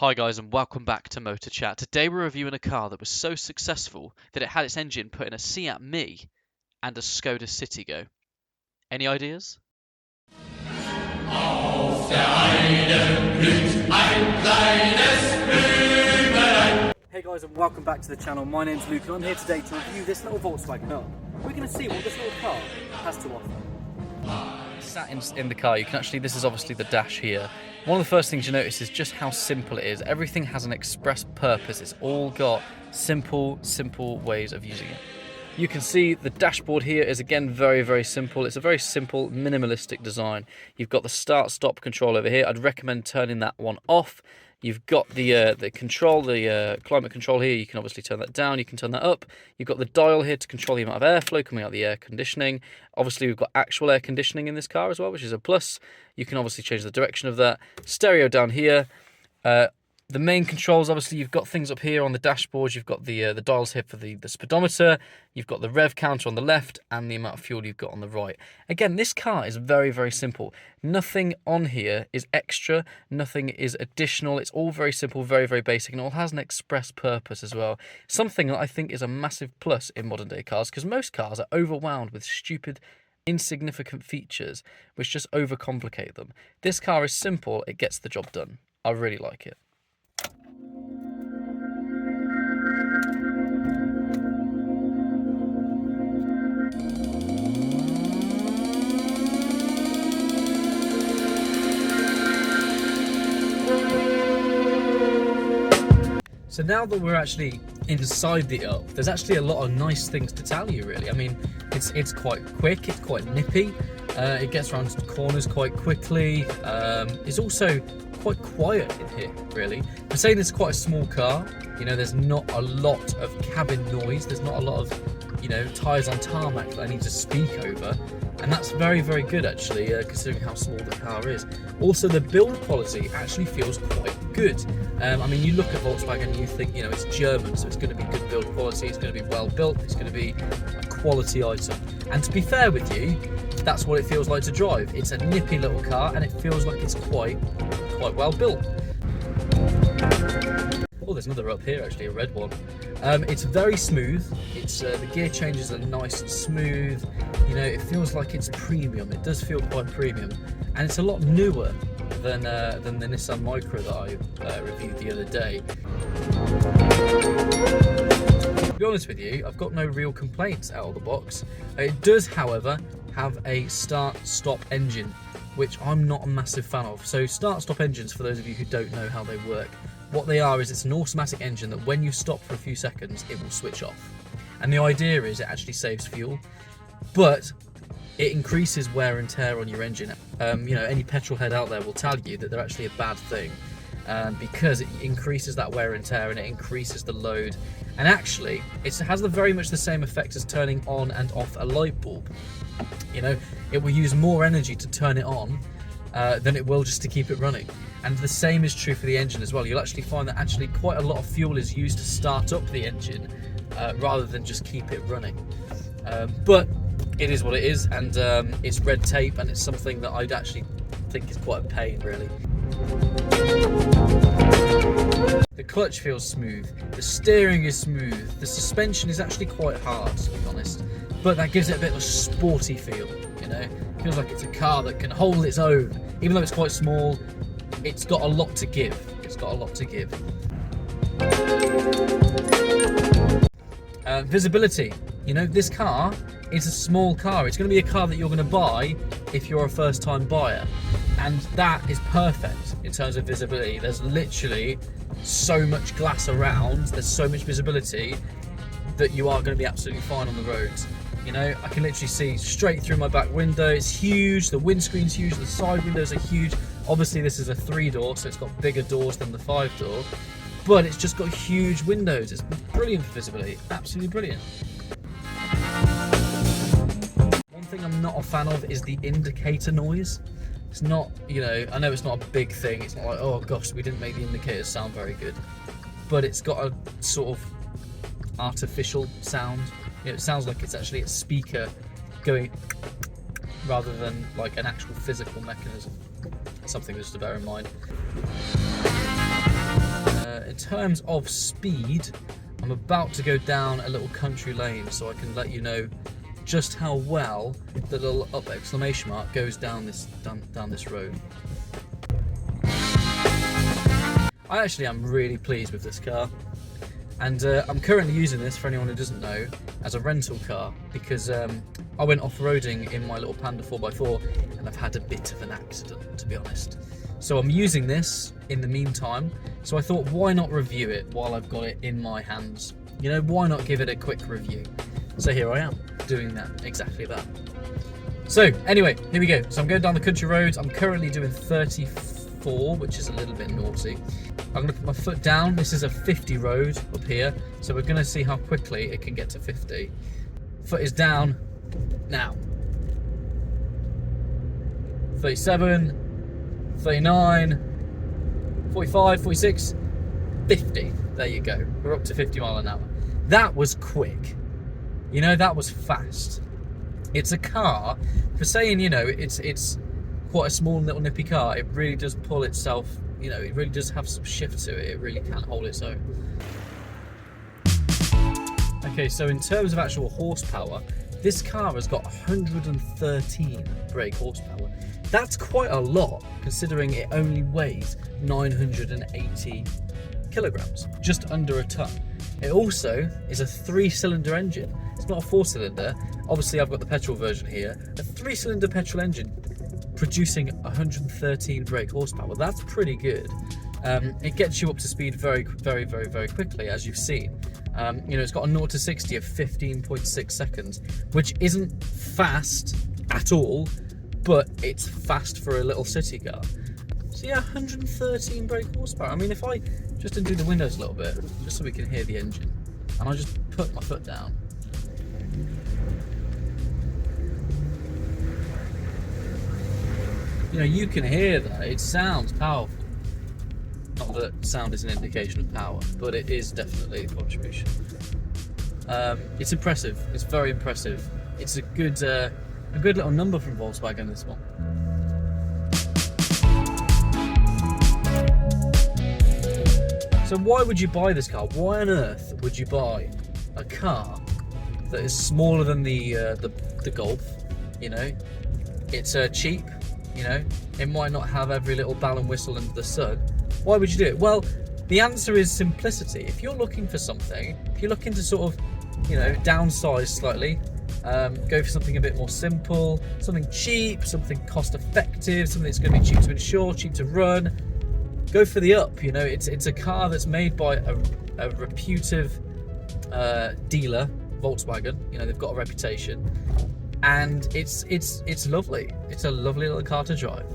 Hi guys and welcome back to Motor Chat. Today we're reviewing a car that was so successful that it had its engine put in a Seat Mii and a Skoda Citigo. Any ideas? Auf der Heide blüht ein kleines Blümelein. Hey guys and welcome back to the channel. My name's Luke and I'm here today to review this little Volkswagen Up. We're going to see what this little car has to offer. Sat in the car, you can actually, this is obviously the dash here. One of the first things you notice is just how simple it is. Everything has an express purpose. It's all got simple ways of using it. You can see the dashboard here is again very simple. It's a very simple minimalistic design. You've got the start stop control over here. I'd recommend turning that one off. You've got the control, the climate control here. You can obviously turn that down. You can turn that up. You've got the dial here to control the amount of airflow coming out of the air conditioning. Obviously, we've got actual air conditioning in this car as well, which is a plus. You can obviously change the direction of that. Stereo down here. The main controls, obviously, you've got things up here on the dashboard. You've got the dials here for the speedometer. You've got the rev counter on the left and the amount of fuel you've got on the right. Again, this car is very simple. Nothing on here is extra. Nothing is additional. It's all very simple, very basic, and it all has an express purpose as well. Something that I think is a massive plus in modern day cars, because most cars are overwhelmed with stupid, insignificant features which just overcomplicate them. This car is simple. It gets the job done. I really like it. So now that we're actually inside the Up, there's actually a lot of nice things to tell you, really. I mean, it's quite quick, it's quite nippy, it gets around corners quite quickly. It's also quite quiet in here, really. I'm saying it's quite a small car. You know, there's not a lot of cabin noise. There's not a lot of, you know, tyres on tarmac that I need to speak over. And that's very good, actually, considering how small the car is. Also, the build quality actually feels quite good. I mean, you look at Volkswagen and you think, you know, it's German, so it's going to be good build quality, it's going to be well built, it's going to be a quality item. And to be fair with you, that's what it feels like to drive. It's a nippy little car and it feels like it's quite well built. Oh, there's another Up here, actually, a red one. It's very smooth. It's the gear changes are nice and smooth. You know, it feels like it's premium. It does feel quite premium, and it's a lot newer than the Nissan Micra that I reviewed the other day. To be honest with you, I've got no real complaints out of the box. It does, however, have a start-stop engine, which I'm not a massive fan of. So start-stop engines, for those of you who don't know how they work, what they are is it's an automatic engine that when you stop for a few seconds, it will switch off. And the idea is it actually saves fuel, but it increases wear and tear on your engine. You know, any petrol head out there will tell you that they're actually a bad thing, because it increases that wear and tear and it increases the load. And actually, it has very much the same effect as turning on and off a light bulb. You know, it will use more energy to turn it on than it will just to keep it running. And the same is true for the engine as well. You'll actually find that actually quite a lot of fuel is used to start up the engine rather than just keep it running. But it is what it is, and it's red tape, and it's something that I'd actually think is quite a pain, really. The clutch feels smooth, the steering is smooth, the suspension is actually quite hard, to be honest, but that gives it a bit of a sporty feel, you know? It feels like it's a car that can hold its own. Even though it's quite small, it's got a lot to give. It's got a lot to give. Visibility. You know, this car is a small car. It's going to be a car that you're going to buy if you're a first-time buyer. And that is perfect in terms of visibility. There's literally so much glass around, there's so much visibility that you are going to be absolutely fine on the roads. You know, I can literally see straight through my back window. It's huge, the windscreen's huge, the side windows are huge. Obviously this is a 3-door, so it's got bigger doors than the 5-door, but it's just got huge windows. It's brilliant for visibility, absolutely brilliant. One thing I'm not a fan of is the indicator noise. It's not, you know, I know it's not a big thing. It's not like, oh gosh, we didn't make the indicators sound very good, but it's got a sort of artificial sound. You know, it sounds like it's actually a speaker going rather than like an actual physical mechanism. Something just to bear in mind. terms of speed, I'm about to go down a little country lane so I can let you know just how well the little up exclamation mark goes down this road. I actually am really pleased with this car, and I'm currently using this, for anyone who doesn't know, as a rental car because I went off-roading in my little Panda 4x4 and I've had a bit of an accident, to be honest. So I'm using this in the meantime, so I thought, why not review it while I've got it in my hands? You know, why not give it a quick review? So here I am, doing that, exactly that. So anyway, here we go. So I'm going down the country roads. I'm currently doing 34, which is a little bit naughty. I'm going to put my foot down. This is a 50 road up here, so we're going to see how quickly it can get to 50. Foot is down now. 37, 39, 45, 46, 50. There you go. We're up to 50 miles an hour. That was quick. You know, that was fast. It's a car, for saying, you know, it's quite a small little nippy car, it really does pull itself, you know, it really does have some shift to it. It really can hold its own. Okay, so in terms of actual horsepower, this car has got 113 brake horsepower. That's quite a lot, considering it only weighs 980 kilograms, just under a ton. It also is a 3-cylinder engine. It's not a 4-cylinder. Obviously, I've got the petrol version here. A 3-cylinder petrol engine producing 113 brake horsepower. That's pretty good. It gets you up to speed very, very, very, very quickly, as you've seen. You know, it's got a 0 to 60 of 15.6 seconds, which isn't fast at all, but it's fast for a little city car. So yeah, 113 brake horsepower. I mean, if I just undo the windows a little bit, just so we can hear the engine, and I just put my foot down. You know, you can hear that. It sounds powerful. Not that sound is an indication of power, but it is definitely a contribution. It's impressive. It's very impressive. It's a good little number from Volkswagen, this one. So why would you buy this car? Why on earth would you buy a car that is smaller than the Golf? You know, it's cheap. You know, it might not have every little bell and whistle under the sun. Why would you do it? Well, the answer is simplicity. If you're looking for something, if you're looking to sort of, you know, downsize slightly, go for something a bit more simple, something cheap, something cost effective, something that's going to be cheap to insure, cheap to run, go for the Up. You know, it's a car that's made by a reputed dealer, Volkswagen. You know, they've got a reputation, and it's lovely. It's a lovely little car to drive.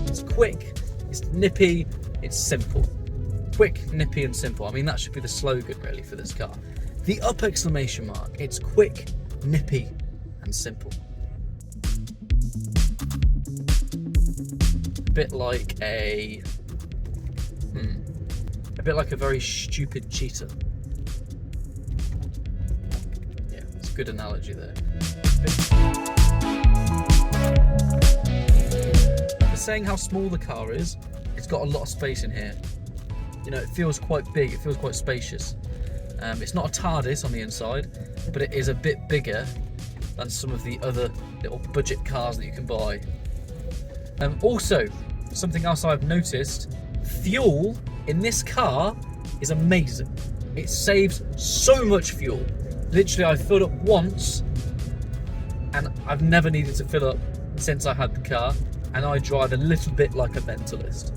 It's quick, it's nippy, it's simple. Quick, nippy and simple. I mean, that should be the slogan really for this car. The Up exclamation mark. It's quick, nippy and simple. A bit like a very stupid cheetah. Yeah, it's a good analogy there. For saying how small the car is, it's got a lot of space in here. You know, it feels quite big, it feels quite spacious. It's not a TARDIS on the inside, but it is a bit bigger than some of the other little budget cars that you can buy. Also, something else I've noticed, fuel in this car is amazing. It saves so much fuel. Literally, I filled up once, and I've never needed to fill up since I had the car, and I drive a little bit like a mentalist.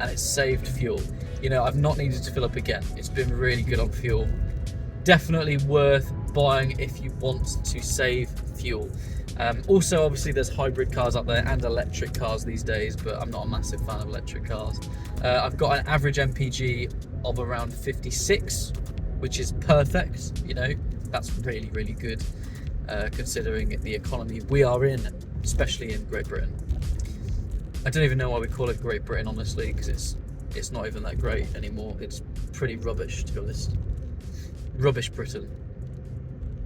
And it's saved fuel. You know, I've not needed to fill up again. It's been really good on fuel. Definitely worth buying if you want to save fuel. Also, obviously, there's hybrid cars out there and electric cars these days, but I'm not a massive fan of electric cars. I've got an average MPG of around 56, which is perfect. You know, that's really, really good, considering the economy we are in, especially in Great Britain. I don't even know why we call it Great Britain, honestly, because it's not even that great anymore. It's pretty rubbish, to be honest. Rubbish Britain.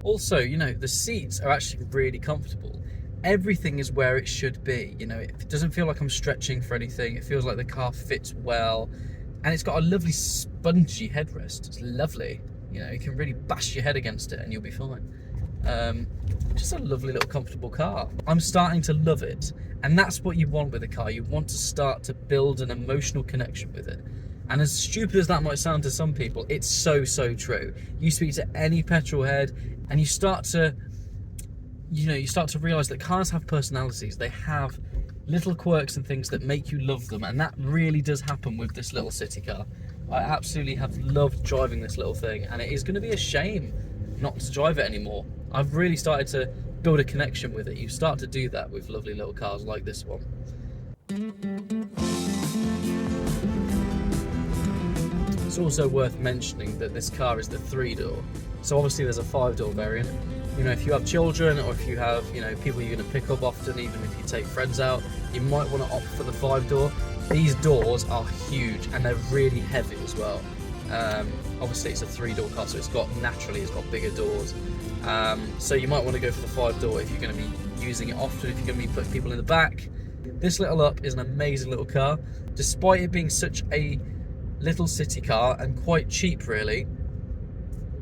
Also, you know, the seats are actually really comfortable. Everything is where it should be. You know, it doesn't feel like I'm stretching for anything. It feels like the car fits well, and it's got a lovely spongy headrest. It's lovely. You know, you can really bash your head against it and you'll be fine. Just a lovely little comfortable car. I'm starting to love it, and that's what you want with a car. You want to start to build an emotional connection with it. And as stupid as that might sound to some people, it's so true. You speak to any petrol head and you start to realize that cars have personalities. They have little quirks and things that make you love them, and that really does happen with this little city car. I absolutely have loved driving this little thing, and it is going to be a shame not to drive it anymore. I've really started to build a connection with it. You start to do that with lovely little cars like this one. It's also worth mentioning that this car is the 3-door. So obviously there's a 5-door variant. You know, if you have children, or if you have, you know, people you're going to pick up often, even if you take friends out, you might want to opt for the 5-door. These doors are huge and they're really heavy as well. Obviously it's a 3-door car, so it's got bigger doors. So you might want to go for the 5-door if you're going to be using it often, if you're going to be putting people in the back. This little Up is an amazing little car. Despite it being such a little city car and quite cheap, really,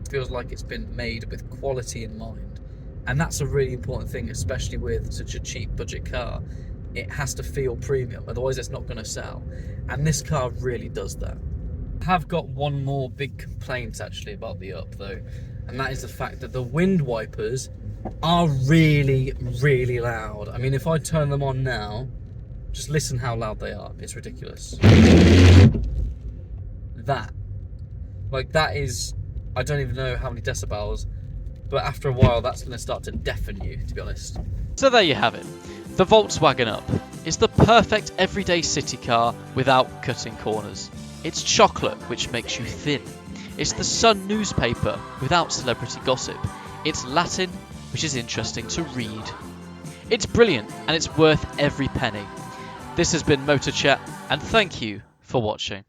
it feels like it's been made with quality in mind. And that's a really important thing, especially with such a cheap budget car. It has to feel premium, otherwise it's not going to sell. And this car really does that. I have got one more big complaint actually about the Up though, and that is the fact that the wind wipers are really loud. I mean, if I turn them on now, just listen how loud they are. It's ridiculous. That is, I don't even know how many decibels, but after a while that's going to start to deafen you, to be honest. So there you have it. The Volkswagen Up is the perfect everyday city car without cutting corners. It's chocolate, which makes you thin. It's the Sun newspaper without celebrity gossip. It's Latin, which is interesting to read. It's brilliant, and it's worth every penny. This has been Motor Chat, and thank you for watching.